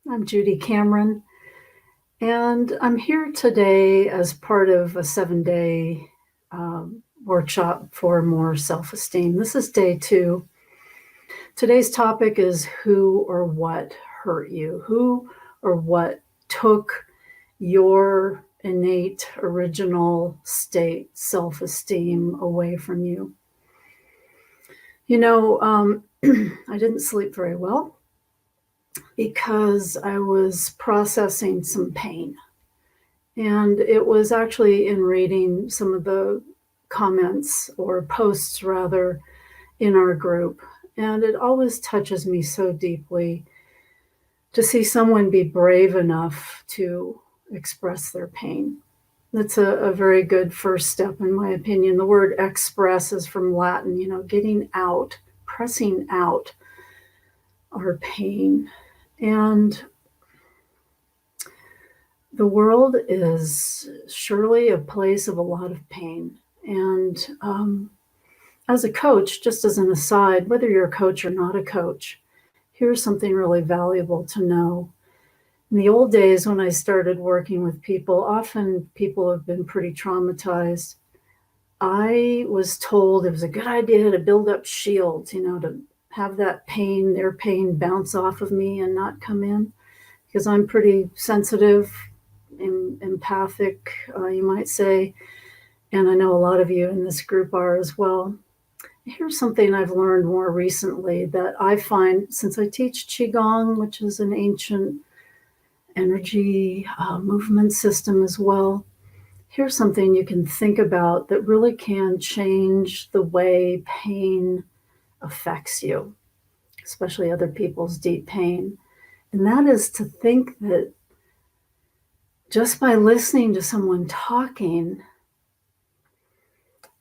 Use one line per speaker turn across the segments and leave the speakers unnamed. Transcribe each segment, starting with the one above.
I'm Judy Cameron, and I'm here today as part of a 7-day workshop for more self esteem. This is day 2. Today's topic is who or what hurt you? Who or what took your innate original state, self esteem, away from you? I didn't sleep very well because I was processing some pain. And it was actually in reading some of the comments or posts rather in our group. And it always touches me so deeply to see someone be brave enough to express their pain. That's a very good first step, in my opinion. The word express is from Latin, getting out, pressing out our pain. And the world is surely a place of a lot of pain. And as a coach, just as an aside, whether you're a coach or not a coach, here's something really valuable to know. In the old days, when I started working with people, often people have been pretty traumatized. I was told it was a good idea to build up shields, to have that pain, their pain, bounce off of me and not come in, because I'm pretty sensitive, empathic, you might say, and I know a lot of you in this group are as well. Here's something I've learned more recently that I find, since I teach Qigong, which is an ancient energy movement system as well. Here's something you can think about that really can change the way pain affects you, especially other people's deep pain. And that is to think that just by listening to someone talking,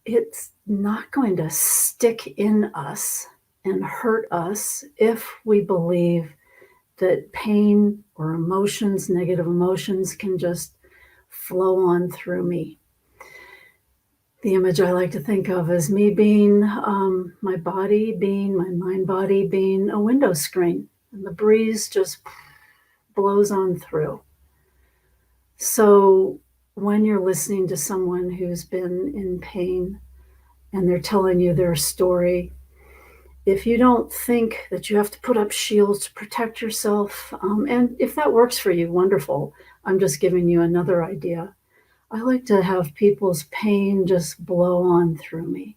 it's not going to stick in us and hurt us if we believe that pain or emotions, negative emotions, can just flow on through me. The image I like to think of is me being my mind body being a window screen, and the breeze just blows on through. So when you're listening to someone who's been in pain and they're telling you their story, if you don't think that you have to put up shields to protect yourself, and if that works for you, wonderful. I'm just giving you another idea. I like to have people's pain just blow on through me.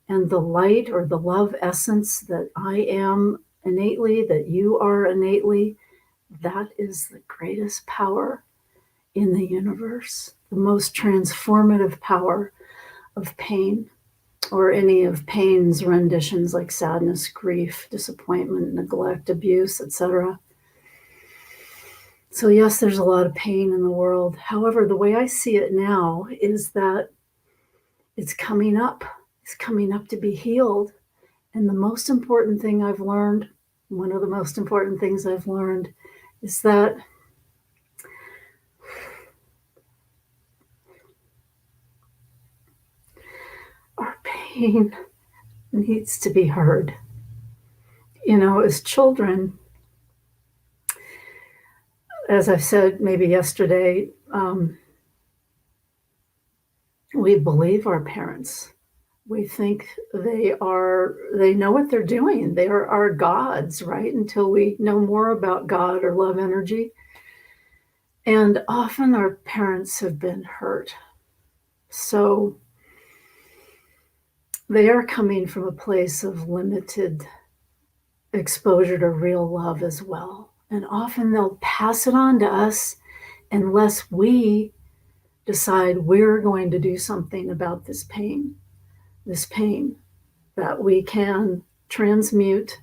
And the light or the love essence that I am innately, that you are innately, that is the greatest power in the universe, the most transformative power of pain, or any of pain's renditions like sadness, grief, disappointment, neglect, abuse, etc. So yes, there's a lot of pain in the world. However, the way I see it now is that it's coming up. It's coming up to be healed. And the most important thing I've learned, one of the most important things I've learned, is that our pain needs to be heard. As children, as I said maybe yesterday, we believe our parents. We think they know what they're doing. They are our gods, right? Until we know more about God or love energy. And often our parents have been hurt. So they are coming from a place of limited exposure to real love as well. And often they'll pass it on to us unless we decide we're going to do something about this pain that we can transmute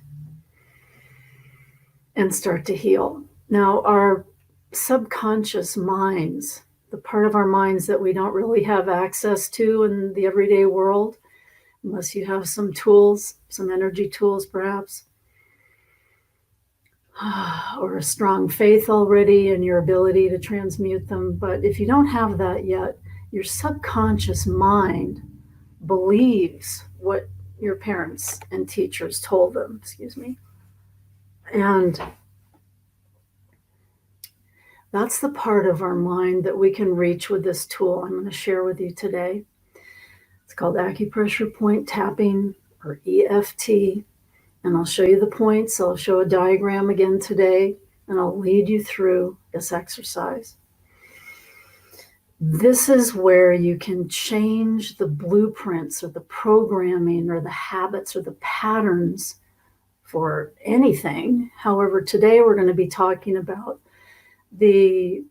and start to heal. Now, our subconscious minds, the part of our minds that we don't really have access to in the everyday world, unless you have some tools, some energy tools perhaps, or a strong faith already in your ability to transmute them. But if you don't have that yet, your subconscious mind believes what your parents and teachers told them, and That's the part of our mind that we can reach with this tool I'm going to share with you today. It's called acupressure point tapping, or EFT. And I'll show you the points. I'll show a diagram again today, and I'll lead you through this exercise. This is where you can change the blueprints or the programming or the habits or the patterns for anything. However, today we're going to be talking about the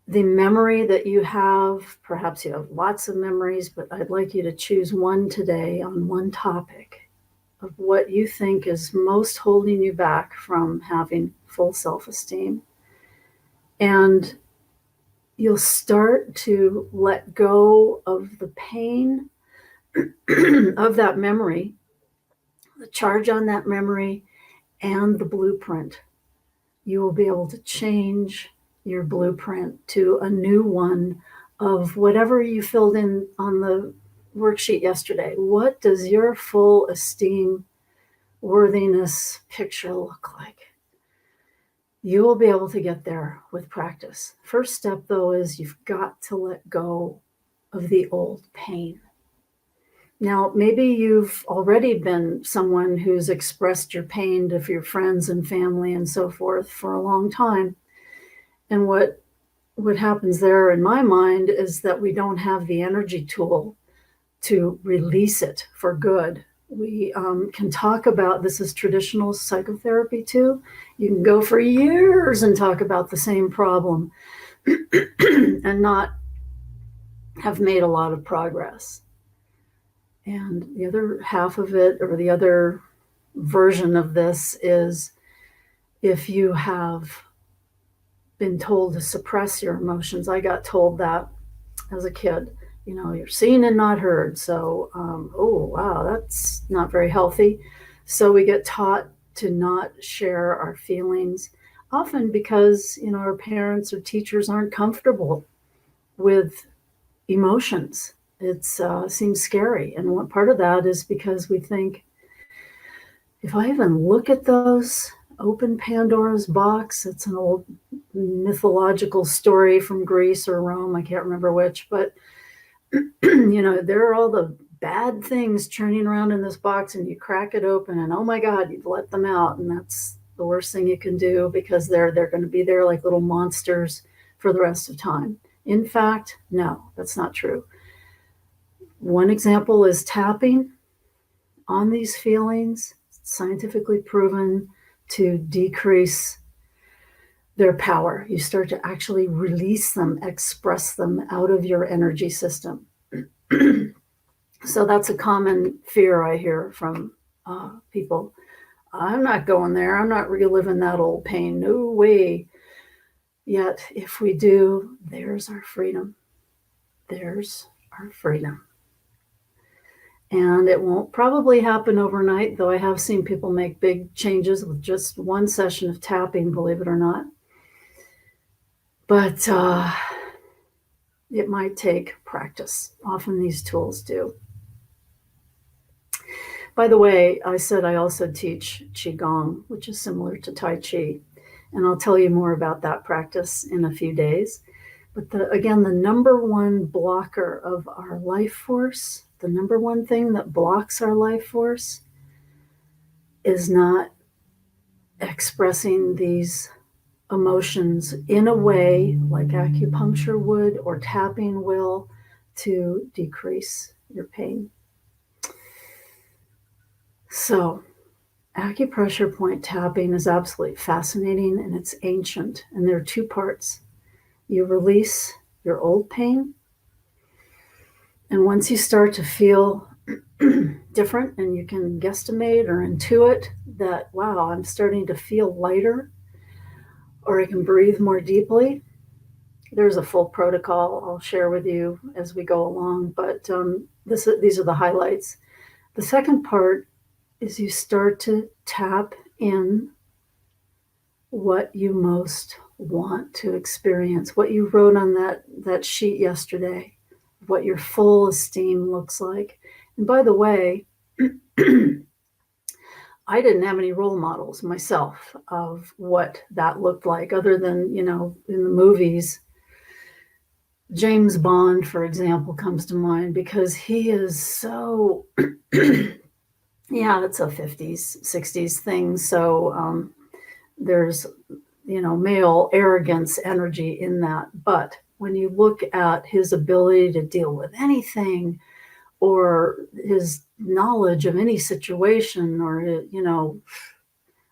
the memory that you have. Perhaps you have lots of memories, but I'd like you to choose one today on one topic of what you think is most holding you back from having full self-esteem. And you'll start to let go of the pain of that memory, the charge on that memory, and the blueprint. You will be able to change your blueprint to a new one of whatever you filled in on the worksheet yesterday. What does your full esteem, worthiness picture look like? You will be able to get there with practice. First step, though, is you've got to let go of the old pain. Now, maybe you've already been someone who's expressed your pain to your friends and family and so forth for a long time. And what happens there in my mind is that we don't have the energy tool to release it for good. We can talk about, this is traditional psychotherapy too. You can go for years and talk about the same problem and not have made a lot of progress. And the other half of it, or the other version of this, is if you have been told to suppress your emotions. I got told that as a kid. You're seen and not heard. So, oh, wow, that's not very healthy. So we get taught to not share our feelings, often because, our parents or teachers aren't comfortable with emotions. It seems scary. And one part of that is because we think, if I even look at those, open Pandora's box. It's an old mythological story from Greece or Rome. I can't remember which, but there are all the bad things churning around in this box, and you crack it open and oh my God, you've let them out. And that's the worst thing you can do, because they're going to be there like little monsters for the rest of time. In fact, no, that's not true. One example is tapping on these feelings, scientifically proven to decrease their power. You start to actually release them, express them out of your energy system. So that's a common fear I hear from people. I'm not going there. I'm not reliving that old pain. No way. Yet if we do, there's our freedom. There's our freedom. And it won't probably happen overnight, though I have seen people make big changes with just one session of tapping, believe it or not. But it might take practice. Often these tools do. By the way, I said I also teach Qigong, which is similar to Tai Chi. And I'll tell you more about that practice in a few days. But again, the number one blocker of our life force, the number one thing that blocks our life force, is not expressing these emotions in a way like acupuncture would or tapping will to decrease your pain. So acupressure point tapping is absolutely fascinating, and it's ancient. And there are two parts. You release your old pain. And once you start to feel different, and you can guesstimate or intuit that, wow, I'm starting to feel lighter, or I can breathe more deeply, there's a full protocol I'll share with you as we go along. But these are the highlights. The second part is you start to tap in what you most want to experience, what you wrote on that sheet yesterday, what your full esteem looks like. And by the way, I didn't have any role models myself of what that looked like, other than, in the movies. James Bond, for example, comes to mind because he is so, yeah, that's a 50s, 60s thing. So there's, male arrogance energy in that. But when you look at his ability to deal with anything, or his knowledge of any situation, or,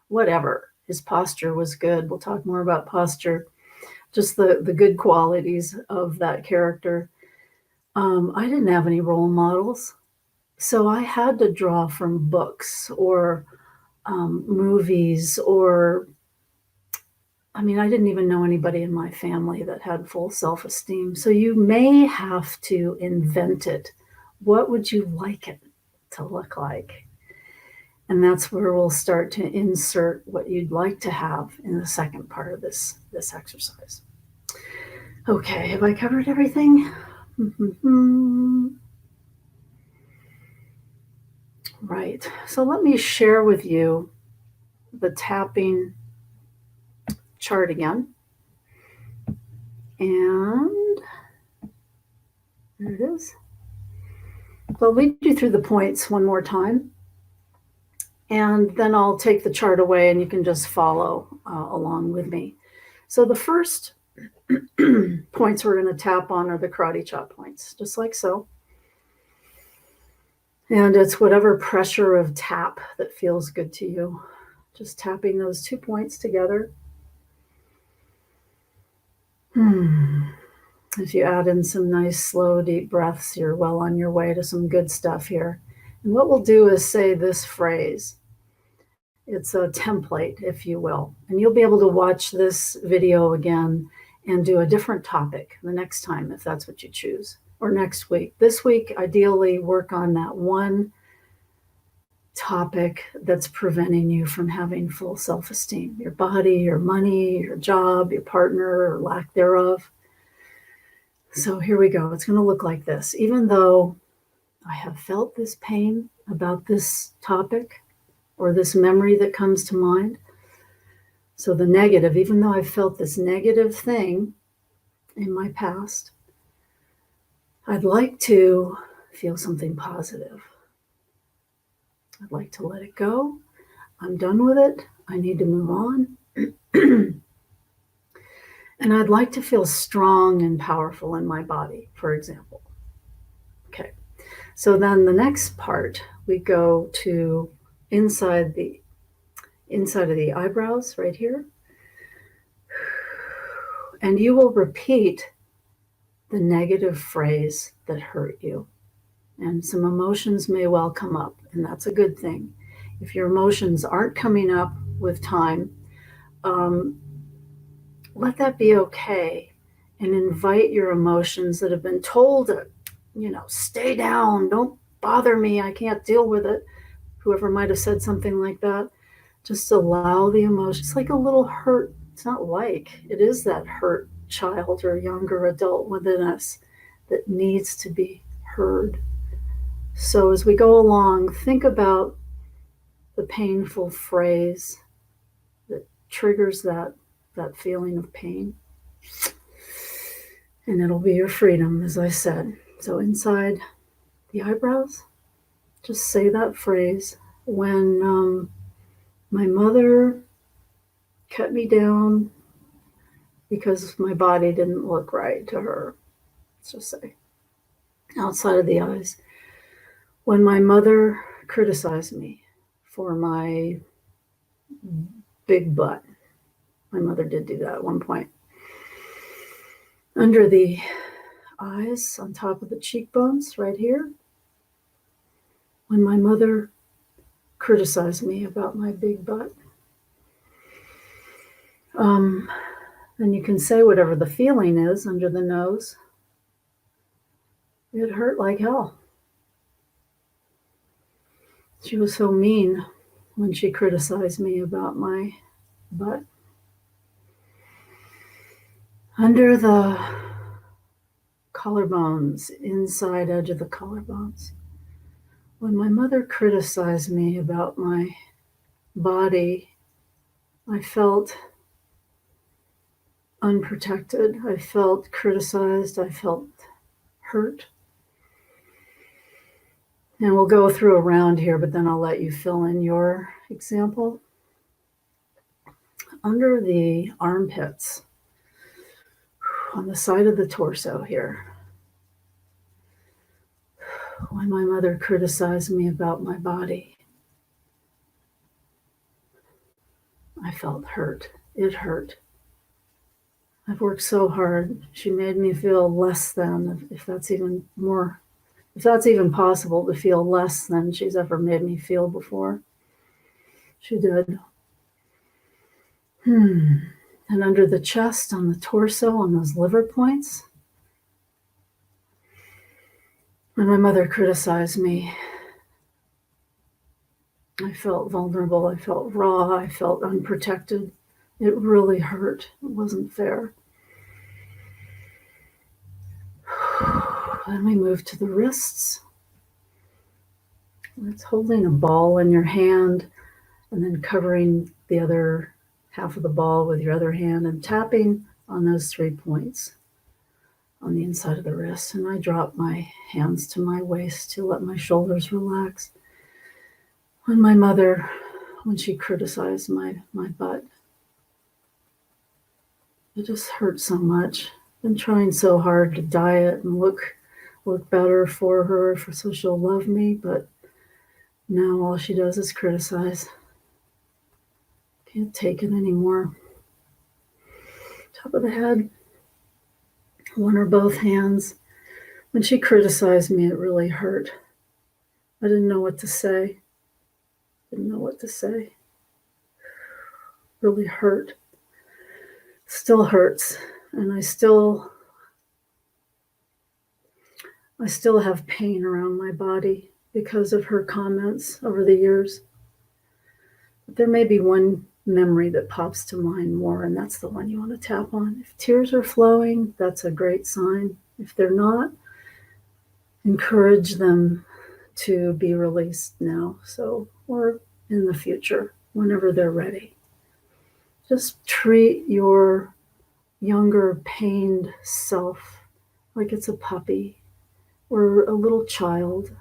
whatever, his posture was good. We'll talk more about posture, just the good qualities of that character. I didn't have any role models, so I had to draw from books or movies, or I didn't even know anybody in my family that had full self-esteem. So you may have to invent it. What would you like it to look like? And that's where we'll start to insert what you'd like to have in the second part of this exercise. Okay, have I covered everything? Right. So let me share with you the tapping chart again. And there it is. So I'll lead you through the points one more time. And then I'll take the chart away and you can just follow along with me. So the first points we're going to tap on are the karate chop points, just like so. And it's whatever pressure of tap that feels good to you. Just tapping those 2 points together. If you add in some nice, slow, deep breaths, you're well on your way to some good stuff here. And what we'll do is say this phrase. It's a template, if you will. And you'll be able to watch this video again and do a different topic the next time, if that's what you choose, or next week. This week, ideally, work on that one topic that's preventing you from having full self-esteem. Your body, your money, your job, your partner, or lack thereof. So here we go. It's going to look like this. Even though I have felt this pain about this topic, or this memory that comes to mind. So the negative, even though I've felt this negative thing in my past, I'd like to feel something positive. I'd like to let it go. I'm done with it. I need to move on. And I'd like to feel strong and powerful in my body, for example. Okay. So then the next part, we go to inside of the eyebrows right here. And you will repeat the negative phrase that hurt you. And some emotions may well come up, and that's a good thing. If your emotions aren't coming up with time, let that be okay, and invite your emotions that have been told to, stay down, don't bother me, I can't deal with it. Whoever might have said something like that, just allow the emotion. It's like a little hurt. It's not like, it is that hurt child or younger adult within us that needs to be heard. So as we go along, think about the painful phrase that triggers that feeling of pain. And it'll be your freedom, as I said. So inside the eyebrows, just say that phrase. When my mother cut me down because my body didn't look right to her, let's just say, outside of the eyes. When my mother criticized me for my big butt, my mother did do that at one point. Under the eyes, on top of the cheekbones, right here. When my mother criticized me about my big butt. Then you can say whatever the feeling is under the nose. It hurt like hell. She was so mean when she criticized me about my butt. Under the collarbones, inside edge of the collarbones. When my mother criticized me about my body, I felt unprotected. I felt criticized. I felt hurt. And we'll go through a round here, but then I'll let you fill in your example. Under the armpits, on the side of the torso here, when my mother criticized me about my body, I felt hurt. It hurt. I've worked so hard. She made me feel less than, if that's even possible, to feel less than she's ever made me feel before. She did. And under the chest, on the torso, on those liver points, when my mother criticized me, I felt vulnerable. I felt raw. I felt unprotected. It really hurt. It wasn't fair. Then we move to the wrists. It's holding a ball in your hand and then covering the other half of the ball with your other hand and tapping on those 3 points on the inside of the wrist. And I drop my hands to my waist to let my shoulders relax. When my mother, when she criticized my butt, it just hurt so much. Been trying so hard to diet and look better for her, so she'll love me, but now all she does is criticize. Can't take it anymore. Top of the head, one or both hands. When she criticized me, it really hurt. I didn't know what to say. Really hurt. Still hurts. And I still have pain around my body because of her comments over the years. But there may be one memory that pops to mind more, and that's the one you want to tap on. If tears are flowing, that's a great sign. If they're not, encourage them to be released now, or in the future, whenever they're ready. Just treat your younger pained self like it's a puppy or a little child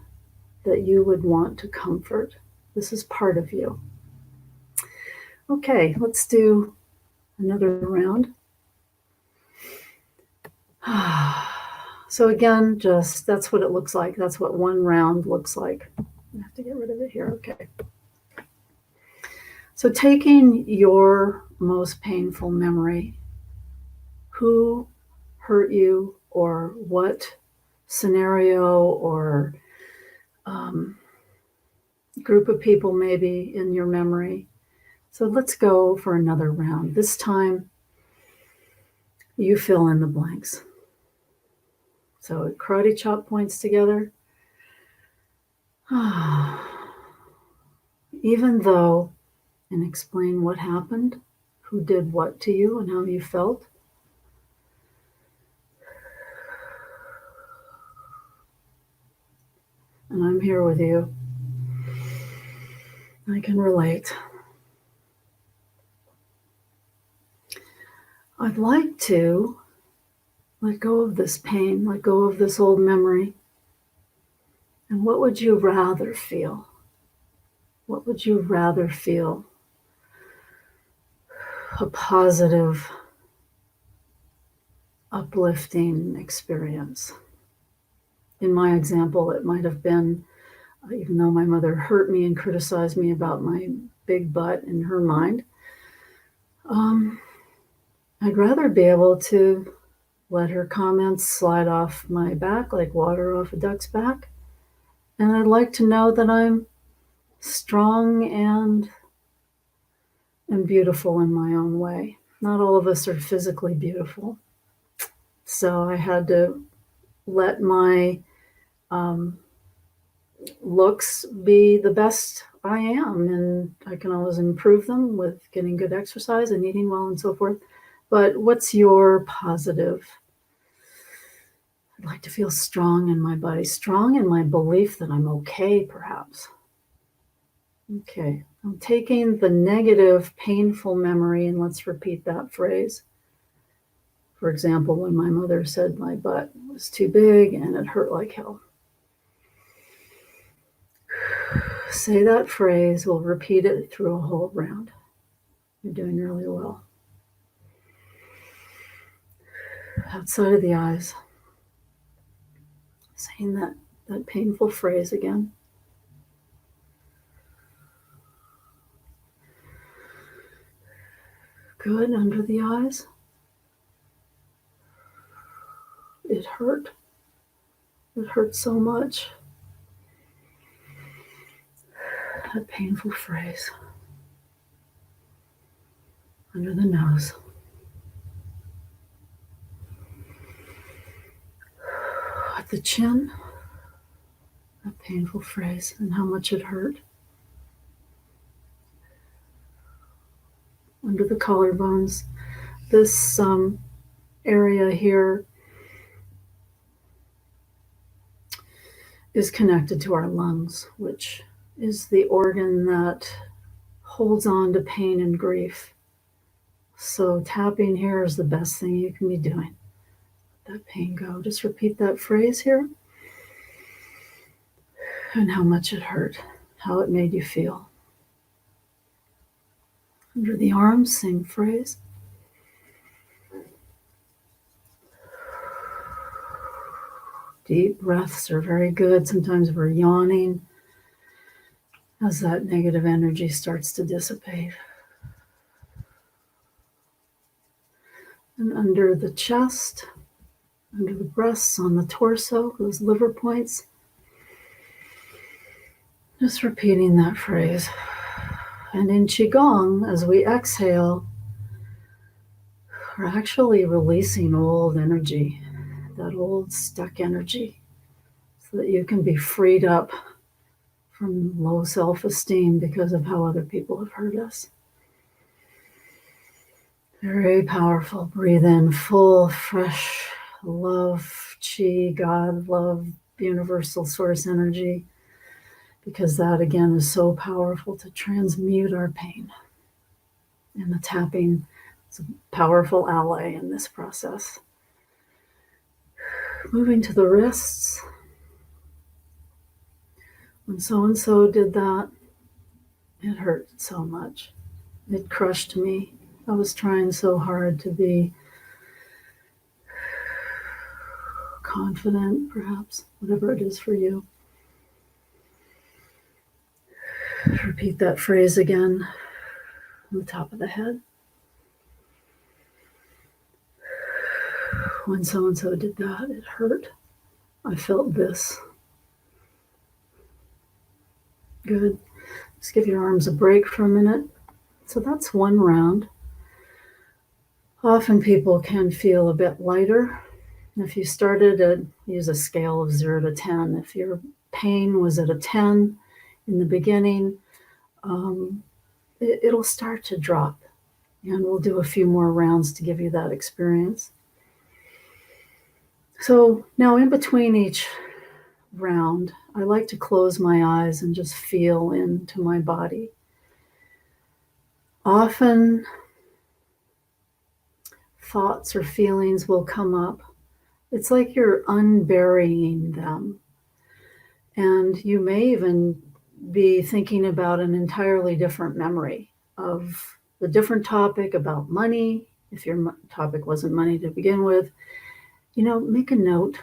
that you would want to comfort. This is part of you. Okay, let's do another round. So again, just that's what it looks like. That's what one round looks like. I have to get rid of it here. Okay. So taking your most painful memory, who hurt you or what scenario or group of people maybe in your memory. So let's go for another round. This time, you fill in the blanks. So karate chop points together. Even though, and explain what happened, who did what to you and how you felt. And I'm here with you. I can relate. I'd like to let go of this pain, let go of this old memory. And what would you rather feel? What would you rather feel? A positive, uplifting experience. In my example, it might have been, even though my mother hurt me and criticized me about my big butt in her mind, I'd rather be able to let her comments slide off my back like water off a duck's back. And I'd like to know that I'm strong and beautiful in my own way. Not all of us are physically beautiful. So I had to let my looks be the best I am, and I can always improve them with getting good exercise and eating well and so forth. But what's your positive? I'd like to feel strong in my body, strong in my belief that I'm okay, perhaps. Okay, I'm taking the negative, painful memory, and let's repeat that phrase. For example, when my mother said my butt was too big and it hurt like hell. Say that phrase, we'll repeat it through a whole round. You're doing really well. Outside of the eyes, saying that painful phrase again. Good, under the eyes. It hurt. It hurt so much. That painful phrase. Under the nose. At the chin. That painful phrase and how much it hurt. Under the collarbones. This area here is connected to our lungs, which is the organ that holds on to pain and grief. So tapping here is the best thing you can be doing. Let that pain go. Just repeat that phrase here. And how much it hurt, how it made you feel. Under the arms, same phrase. Deep breaths are very good. Sometimes we're yawning as that negative energy starts to dissipate. And under the chest, under the breasts, on the torso, those liver points, just repeating that phrase. And in Qigong, as we exhale, we're actually releasing old energy, that old stuck energy, so that you can be freed up from low self-esteem because of how other people have hurt us. Very powerful. Breathe in full, fresh love, Qi, God, love, universal source energy, because that again is so powerful to transmute our pain. And the tapping is a powerful ally in this process. Moving to the wrists. When so-and-so did that, it hurt so much. It crushed me. I was trying so hard to be confident, perhaps, whatever it is for you. Repeat that phrase again on the top of the head. When so-and-so did that, it hurt. I felt this. Good. Just give your arms a break for a minute. So that's one round. Often people can feel a bit lighter. If you started at, use a scale of 0 to 10, if your pain was at a 10 in the beginning, it'll start to drop. And we'll do a few more rounds to give you that experience. So now in between each round, I like to close my eyes and just feel into my body. Often thoughts or feelings will come up. It's like you're unburying them. And you may even be thinking about an entirely different memory of the different topic about money. If your topic wasn't money to begin with, make a note,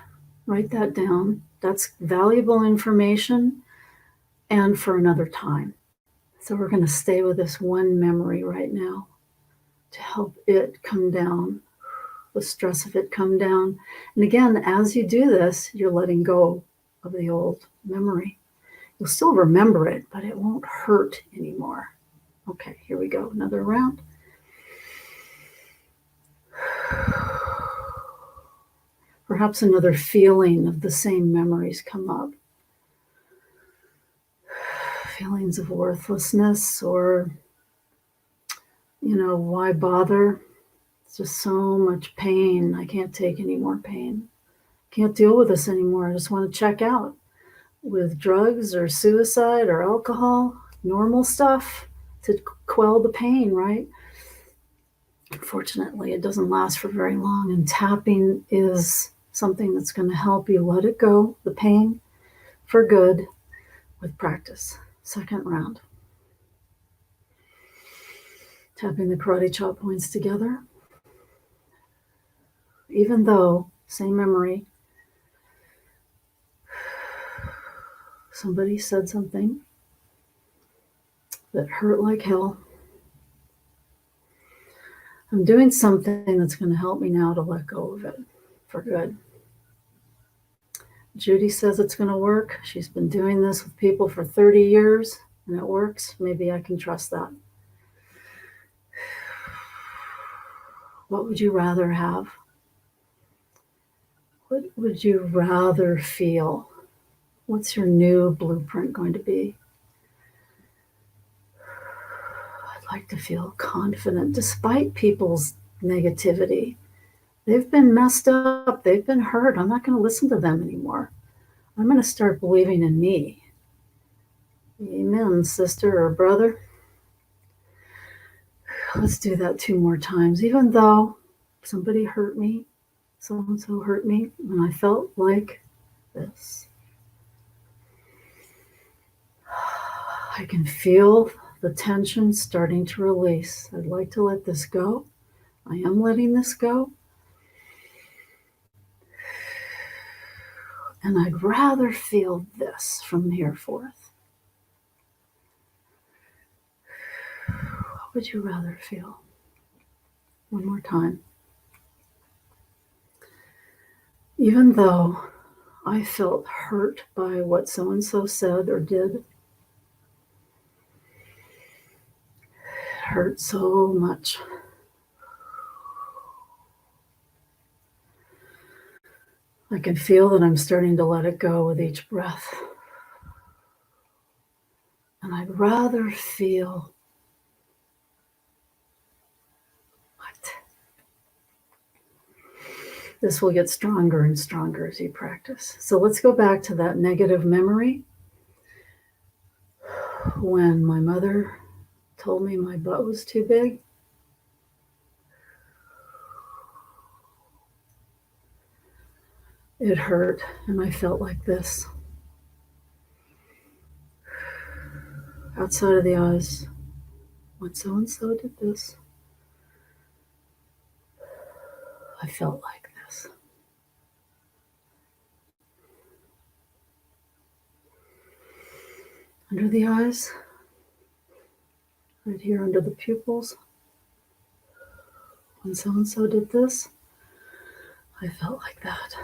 write that down. That's valuable information and for another time. So we're going to stay with this one memory right now to help it come down, the stress of it come down. And again, as you do this, you're letting go of the old memory. You'll still remember it, but it won't hurt anymore. Okay, here we go. Another round. Perhaps another feeling of the same memories come up. Feelings of worthlessness or, why bother? It's just so much pain. I can't take any more pain. Can't deal with this anymore. I just want to check out with drugs or suicide or alcohol. normal stuff to quell the pain, right? Unfortunately, it doesn't last for very long, and tapping is something that's going to help you let it go, the pain, for good with practice. Second round. Tapping the karate chop points together. Even though, same memory, somebody said something that hurt like hell, I'm doing something that's going to help me now to let go of it for good. Judy says it's going to work. She's been doing this with people for 30 years and it works. Maybe I can trust that. What would you rather have? What would you rather feel? What's your new blueprint going to be? I'd like to feel confident despite people's negativity. They've been messed up. They've been hurt. I'm not going to listen to them anymore. I'm going to start believing in me. Amen, sister or brother. Let's do that 2 more times. Even though somebody hurt me, so-and-so hurt me, and I felt like this. I can feel the tension starting to release. I'd like to let this go. I am letting this go. And I'd rather feel this from here forth. What would you rather feel? One more time. Even though I felt hurt by what so-and-so said or did, it hurt so much. I can feel that I'm starting to let it go with each breath. And I'd rather feel what? This will get stronger and stronger as you practice. So let's go back to that negative memory. When my mother told me my butt was too big, it hurt, and I felt like this. Outside of the eyes, when so-and-so did this, I felt like this. Under the eyes, right here under the pupils, when so-and-so did this, I felt like that.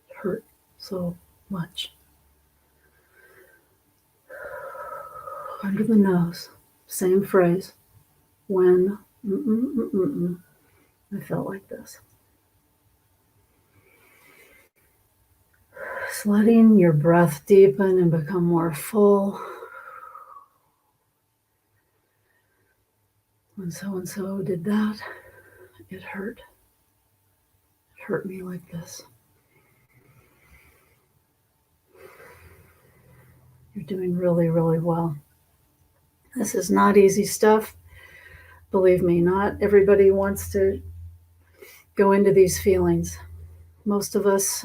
It hurt so much. Under the nose, same phrase. When I felt like this. Just letting your breath deepen and become more full. When so-and-so did that, it hurt. It hurt me like this. You're doing really, really well. This is not easy stuff. Believe me, not everybody wants to go into these feelings. Most of us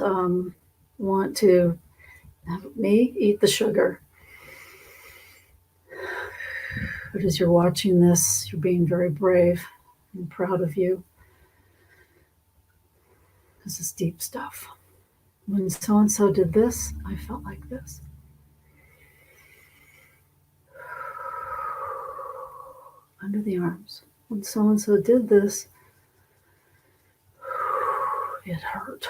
want to, me, eat the sugar. But as you're watching this, you're being very brave. I'm proud of you. This is deep stuff. When so-and-so did this, I felt like this. Under the arms. When so-and-so did this, it hurt.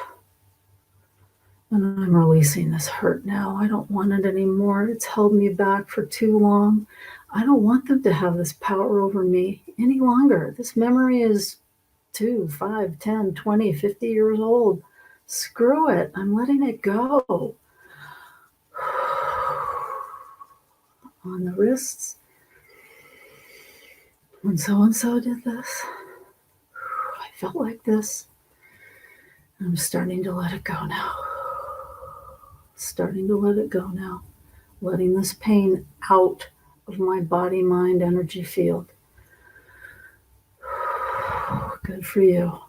And I'm releasing this hurt now. I don't want it anymore. It's held me back for too long. I don't want them to have this power over me any longer. This memory is 2, 5, 10, 20, 50 years old. Screw it. I'm letting it go. On the wrists. When so-and-so did this, I felt like this. I'm starting to let it go now. Starting to let it go now. letting this pain out of my body, mind, energy field. Good for you.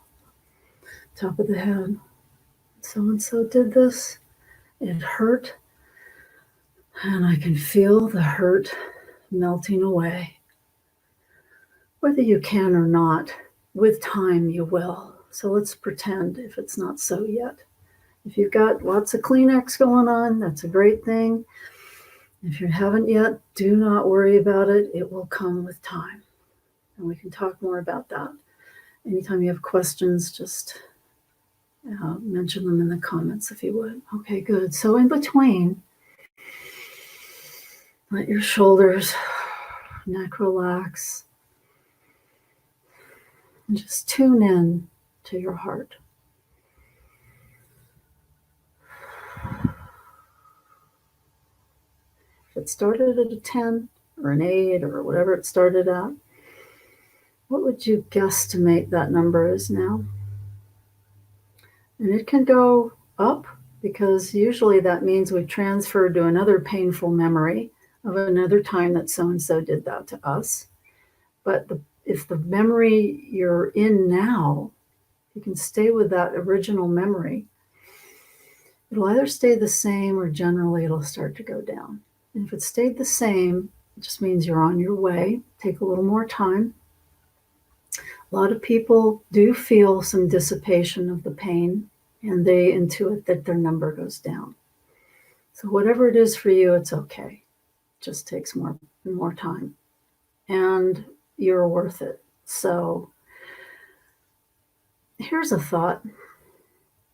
Top of the head. So-and-so did this. It hurt. And I can feel the hurt melting away. Whether you can or not, with time you will. So let's pretend if it's not so yet. If you've got lots of Kleenex going on, that's a great thing. If you haven't yet, do not worry about it. It will come with time. And we can talk more about that. Anytime you have questions, just mention them in the comments if you would. Okay, good. So in between, let your shoulders, neck relax. And just tune in to your heart. If it started at a 10 or an 8 or whatever it started at, what would you guesstimate that number is now? And it can go up because usually that means we've transferred to another painful memory of another time that so-and-so did that to us. But if the memory you're in now, you can stay with that original memory, it'll either stay the same or generally it'll start to go down. And if it stayed the same, it just means you're on your way. Take a little more time. A lot of people do feel some dissipation of the pain, and they intuit that their number goes down. So whatever it is for you, it's okay. It just takes more time. And you're worth it. So here's a thought.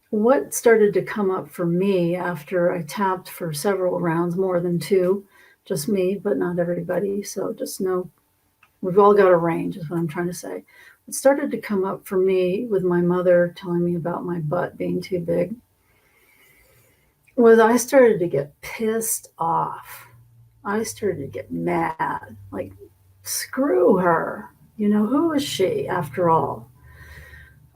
What started to come up for me after I tapped for several rounds, more than 2, just me, but not everybody. So just know we've all got a range is what I'm trying to say. What started to come up for me with my mother telling me about my butt being too big was I started to get pissed off. I started to get mad, like, screw her. You know, who is she after all?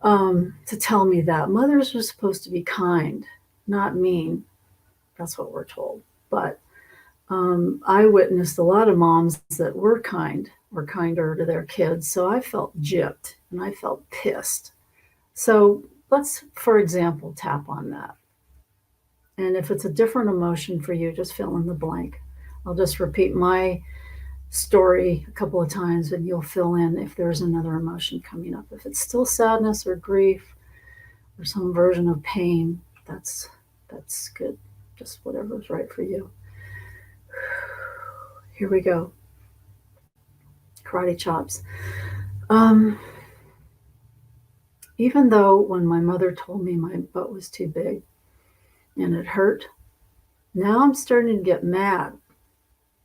To tell me that. Mothers are supposed to be kind, not mean. That's what we're told. But I witnessed a lot of moms that were kind, were kinder to their kids. So I felt gypped and I felt pissed. So let's, for example, tap on that. And if it's a different emotion for you, just fill in the blank. I'll just repeat my story a couple of times and you'll fill in if there's another emotion coming up. If it's still sadness or grief or some version of pain, that's good. Just whatever's right for you. Here we go. Karate chops. Even though when my mother told me my butt was too big and it hurt, now I'm starting to get mad.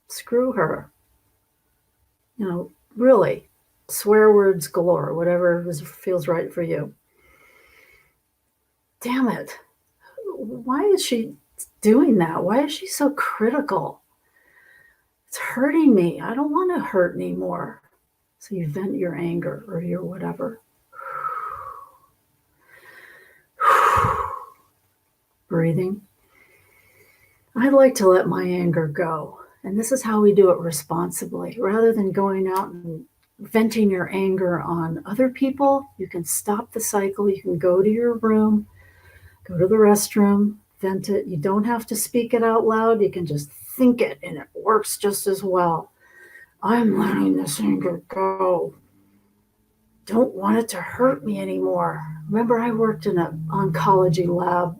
Screw her. You know, really, swear words galore, whatever feels right for you. Damn it. Why is she doing that? Why is she so critical? It's hurting me. I don't want to hurt anymore. So you vent your anger or your whatever. Breathing. I'd like to let my anger go. And this is how we do it responsibly. Rather than going out and venting your anger on other people, you can stop the cycle. You can go to your room, go to the restroom, vent it. You don't have to speak it out loud. You can just think it, and it works just as well. I'm letting this anger go. Don't want it to hurt me anymore. Remember, I worked in an oncology lab,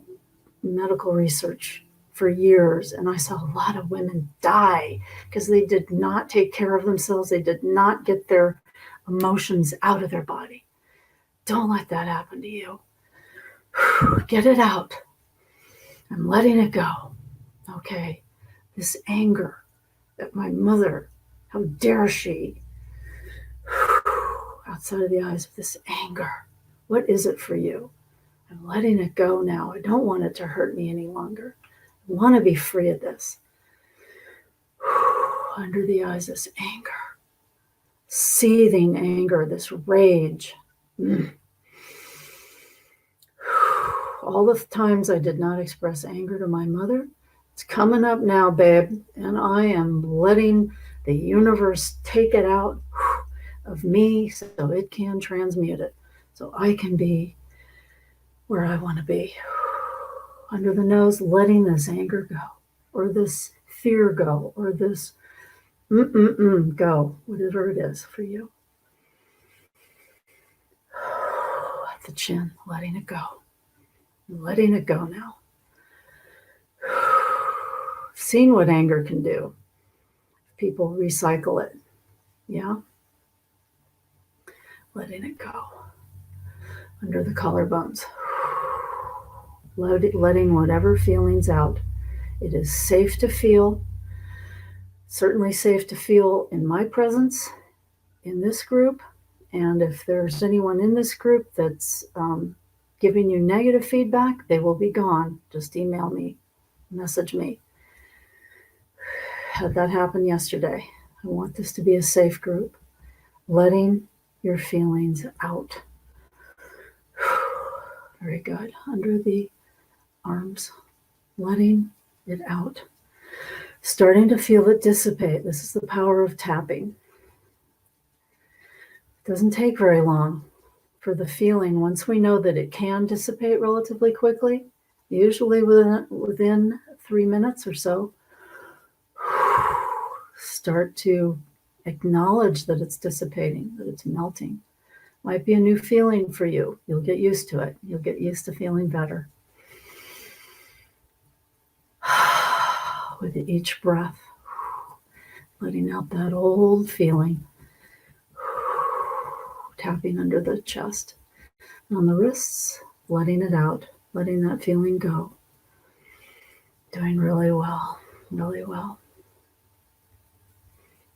medical research for years, and I saw a lot of women die because they did not take care of themselves. They did not get their emotions out of their body. Don't let that happen to you. Get it out. I'm letting it go. Okay, this anger at my mother, how dare she? Outside of the eyes of this anger, what is it for you? I'm letting it go now. I don't want it to hurt me any longer. I want to be free of this. Under the eyes, this anger, seething anger, this rage. All the times I did not express anger to my mother, It's coming up now, babe, and I am letting the universe take it out of me so it can transmute it, so I can be where I want to be. Under the nose, letting this anger go, or this fear go, or this go, whatever it is for you. At the chin, letting it go. Letting it go now. Seeing what anger can do. People recycle it. Yeah? Letting it go. Under the collarbones. Letting whatever feelings out. It is safe to feel. Certainly safe to feel in my presence, in this group. And if there's anyone in this group that's giving you negative feedback, they will be gone. Just email me, message me. Had that happen yesterday. I want this to be a safe group. Letting your feelings out. Very good. Under the arms. Letting it out. Starting to feel it dissipate. This is the power of tapping. It doesn't take very long for the feeling. Once we know that it can dissipate relatively quickly, usually within 3 minutes or so, start to acknowledge that it's dissipating, that it's melting. Might be a new feeling for you. You'll get used to it. You'll get used to feeling better. With each breath, letting out that old feeling. Tapping under the chest. And on the wrists, letting it out, letting that feeling go. Doing really well, really well.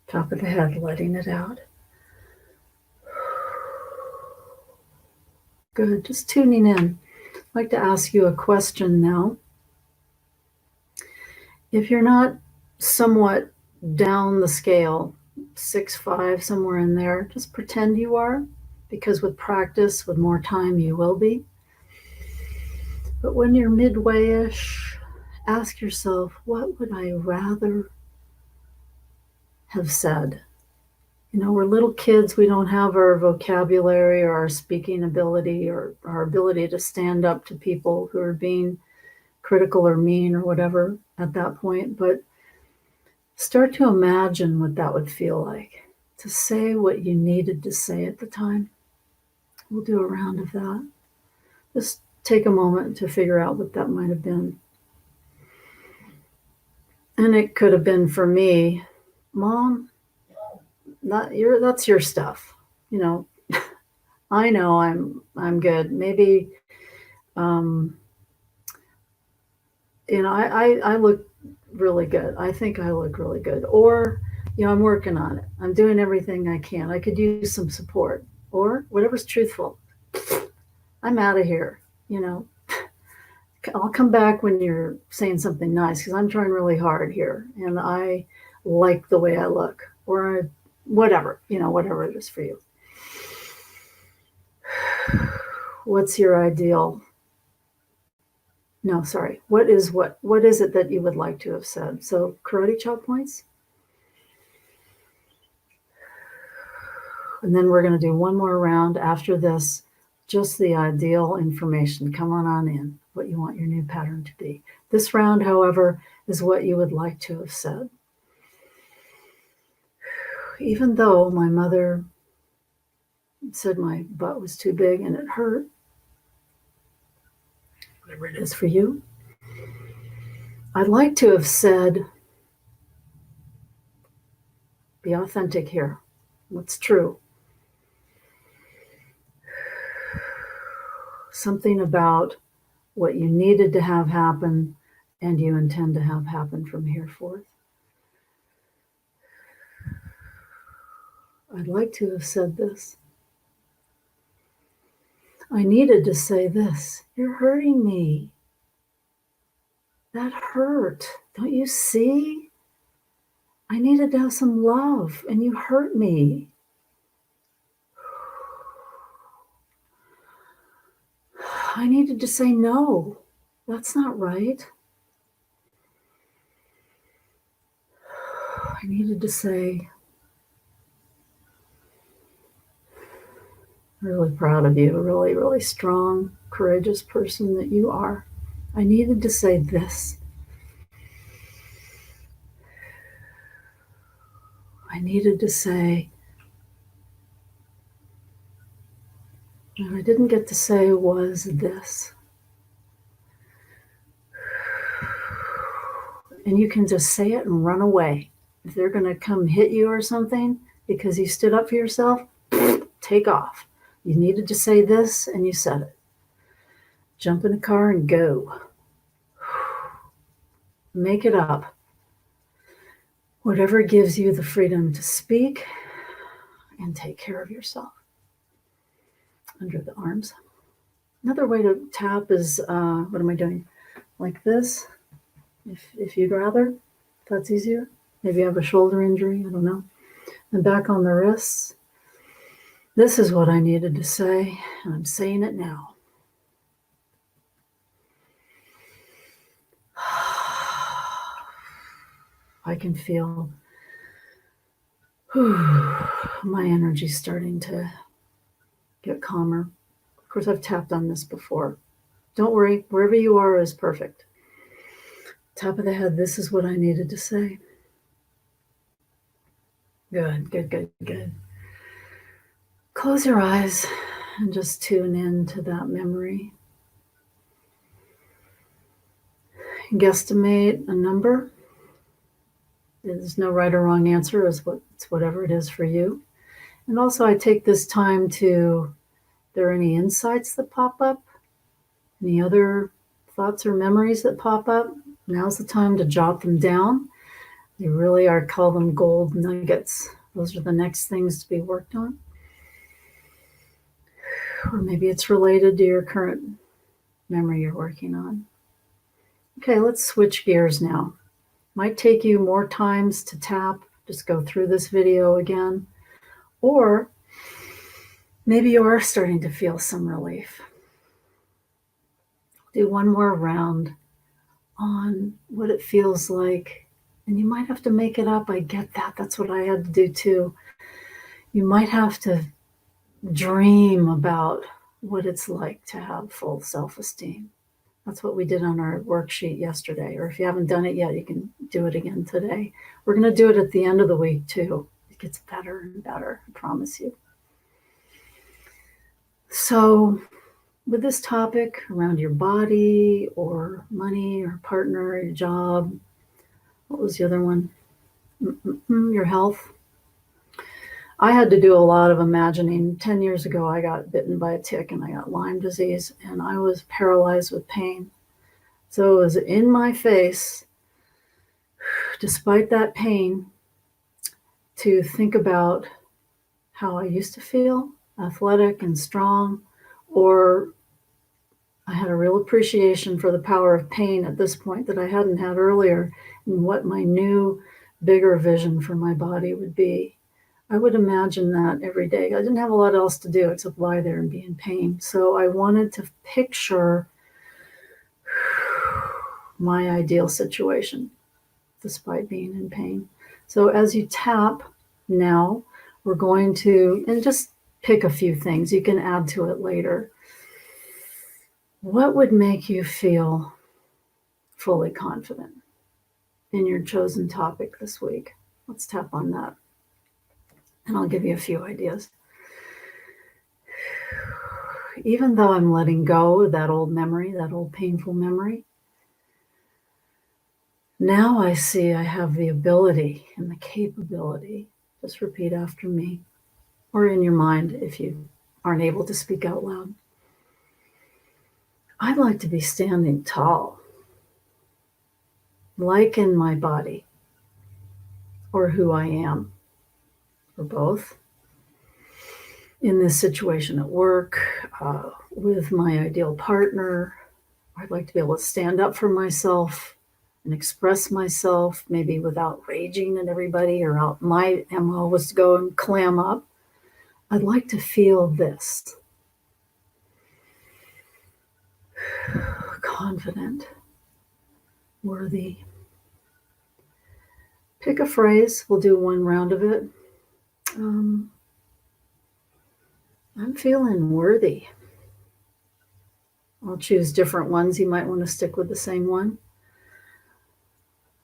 Top of the head, letting it out. Good, just tuning in. I'd like to ask you a question now. If you're not somewhat down the scale, 6'5", somewhere in there, just pretend you are, because with practice, with more time, you will be. But when you're midway-ish, ask yourself, what would I rather have said? You know, we're little kids, we don't have our vocabulary or our speaking ability or our ability to stand up to people who are being critical or mean or whatever at that point. But start to imagine what that would feel like, to say what you needed to say at the time. We'll do a round of that. Just take a moment to figure out what that might have been. And it could have been for me, Mom, that's your stuff. You know, I know I'm good. Maybe, I look really good. I think I look really good. Or, I'm working on it. I'm doing everything I can. I could use some support. Or whatever's truthful. I'm out of here. I'll come back when you're saying something nice, because I'm trying really hard here and I like the way I look, or whatever it is for you. What's your ideal? No, sorry. What is it that you would like to have said? So karate chop points. And then we're going to do one more round after this. Just the ideal information. Come on in, what you want your new pattern to be. This round, however, is what you would like to have said. Even though my mother said my butt was too big and it hurt, whatever it is for you, I'd like to have said, be authentic here. What's true? Something about what you needed to have happen and you intend to have happen from here forth. I'd like to have said this. I needed to say this. You're hurting me. That hurt. Don't you see? I needed to have some love and you hurt me. I needed to say no. That's not right. I needed to say, really proud of you, really, really strong, courageous person that you are. I needed to say this. I needed to say, what I didn't get to say was this. And you can just say it and run away. If they're going to come hit you or something because you stood up for yourself, take off. You needed to say this and you said it. Jump in the car and go. Make it up. Whatever gives you the freedom to speak and take care of yourself. Under the arms. Another way to tap is, what am I doing? Like this, if you'd rather, if that's easier. Maybe you have a shoulder injury, I don't know. And back on the wrists. This is what I needed to say, and I'm saying it now. I can feel my energy starting to get calmer. Of course, I've tapped on this before. Don't worry, wherever you are is perfect. Top of the head, this is what I needed to say. Good, good, good, good. Close your eyes and just tune in to that memory. Guesstimate a number. There's no right or wrong answer. It's whatever it is for you. And also, I take this time to, if there are any insights that pop up, any other thoughts or memories that pop up, now's the time to jot them down. They really are, call them gold nuggets. Those are the next things to be worked on. Or maybe it's related to your current memory you're working on. Okay, let's switch gears now. Might take you more times to tap, just go through this video again. Or maybe you are starting to feel some relief. Do one more round on what it feels like. And you might have to make it up. I get that. That's what I had to do too. You might have to dream about what it's like to have full self-esteem. That's what we did on our worksheet yesterday. Or if you haven't done it yet, you can do it again today. We're going to do it at the end of the week too. It gets better and better, I promise you. So with this topic around your body or money or partner or your job, what was the other one? Your health. I had to do a lot of imagining. 10 years ago, I got bitten by a tick and I got Lyme disease and I was paralyzed with pain. So it was in my face, despite that pain, to think about how I used to feel, athletic and strong, or I had a real appreciation for the power of pain at this point that I hadn't had earlier, and what my new, bigger vision for my body would be. I would imagine that every day. I didn't have a lot else to do except lie there and be in pain. So I wanted to picture my ideal situation despite being in pain. So as you tap now, we're going to, and just pick a few things. You can add to it later. What would make you feel fully confident in your chosen topic this week? Let's tap on that. And I'll give you a few ideas. Even though I'm letting go of that old memory, that old painful memory, now I see I have the ability and the capability. Just repeat after me, or in your mind if you aren't able to speak out loud. I'd like to be standing tall, like in my body, or who I am, or both. In this situation at work, with my ideal partner, I'd like to be able to stand up for myself and express myself, maybe without raging at everybody, or out. My MO was to go and clam up. I'd like to feel this. Confident, worthy, Pick a phrase. We'll do one round of it. I'm feeling worthy. I'll choose different ones. You might want to stick with the same one.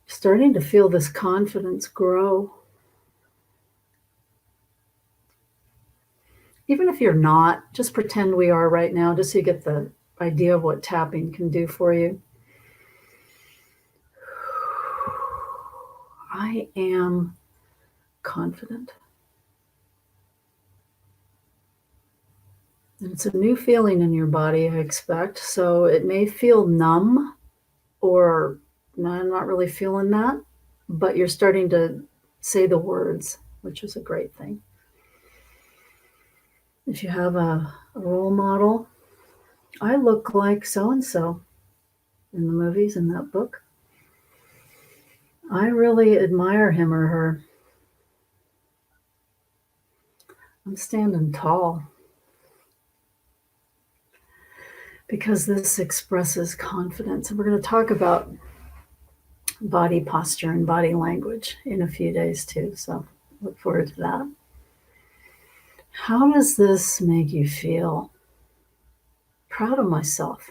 Starting to feel this confidence grow. Even if you're not, just pretend we are right now, just so you get the idea of what tapping can do for you. I am confident. And it's a new feeling in your body, I expect. So it may feel numb or no, I'm not really feeling that, but you're starting to say the words, which is a great thing. If you have a role model, I look like so-and-so in the movies, in that book. I really admire him or her. I'm standing tall because this expresses confidence. And we're going to talk about body posture and body language in a few days too. So look forward to that. How does this make you feel? Proud of myself.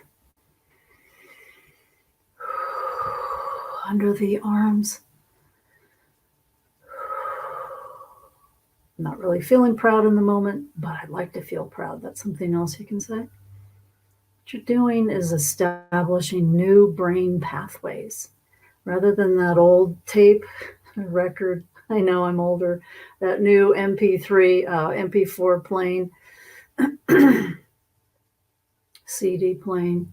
Under the arms. I'm not really feeling proud in the moment, but I'd like to feel proud. That's something else you can say. What you're doing is establishing new brain pathways. Rather than that old tape record, I know I'm older, that new MP3, MP4 plane, CD plane.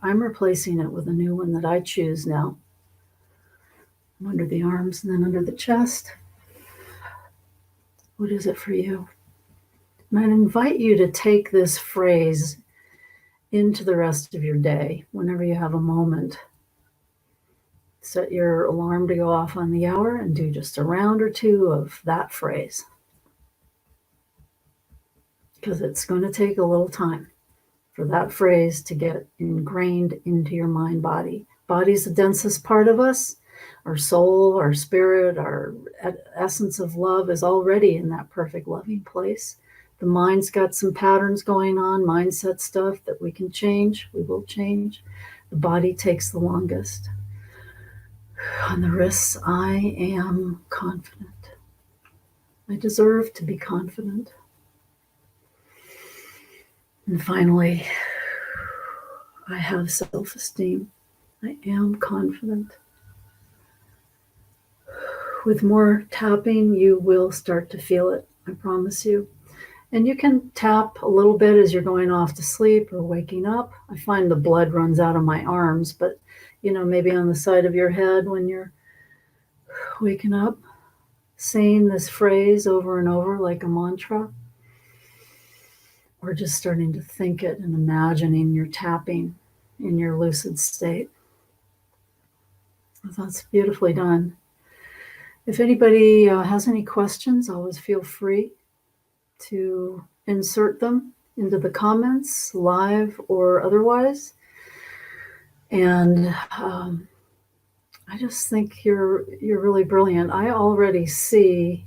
I'm replacing it with a new one that I choose now. I'm under the arms and then under the chest. What is it for you? And I'd invite you to take this phrase into the rest of your day whenever you have a moment. Set your alarm to go off on the hour and do just a round or two of that phrase. Because it's going to take a little time for that phrase to get ingrained into your mind body. Body's the densest part of us. Our soul, our spirit, our essence of love is already in that perfect loving place. The mind's got some patterns going on, mindset stuff that we can change. We will change. The body takes the longest. On the wrists, I am confident. I deserve to be confident. And finally, I have self-esteem. I am confident. With more tapping, you will start to feel it, I promise you. And you can tap a little bit as you're going off to sleep or waking up. I find the blood runs out of my arms, but maybe on the side of your head when you're waking up, saying this phrase over and over like a mantra, or just starting to think it and imagining you're tapping in your lucid state. That's beautifully done. If anybody has any questions, always feel free to insert them into the comments, live or otherwise. And I just think you're really brilliant. I already see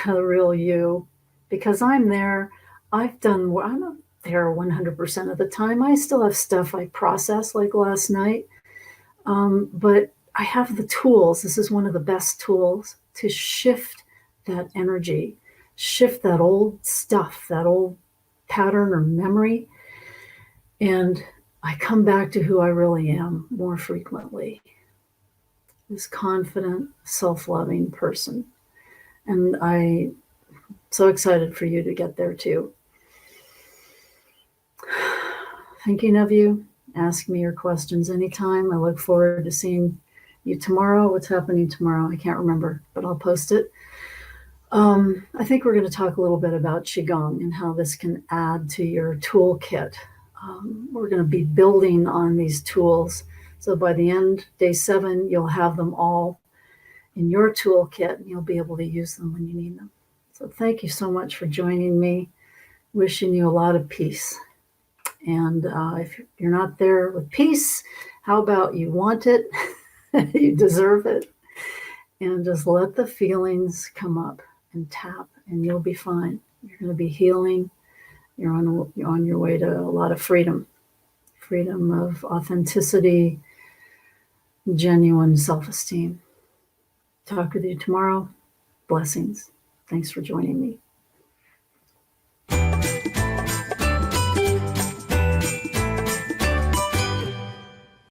the real you because I'm there. I'm not there 100% of the time. I still have stuff I process like last night. But I have the tools. This is one of the best tools to shift that energy, shift that old stuff, that old pattern or memory. And I come back to who I really am more frequently. This confident, self-loving person. And I'm so excited for you to get there too. Thinking of you. Ask me your questions anytime. I look forward to seeing you tomorrow. What's happening tomorrow? I can't remember, but I'll post it. I think we're going to talk a little bit about Qigong and how this can add to your toolkit. We're going to be building on these tools. So by the end, day 7, you'll have them all in your toolkit and you'll be able to use them when you need them. So thank you so much for joining me. Wishing you a lot of peace. And if you're not there with peace, how about you want it You deserve it. And just let the feelings come up and tap, and you'll be fine. You're going to be healing. You're on your way to a lot of freedom of authenticity, genuine self-esteem. Talk with you tomorrow. Blessings. Thanks for joining me.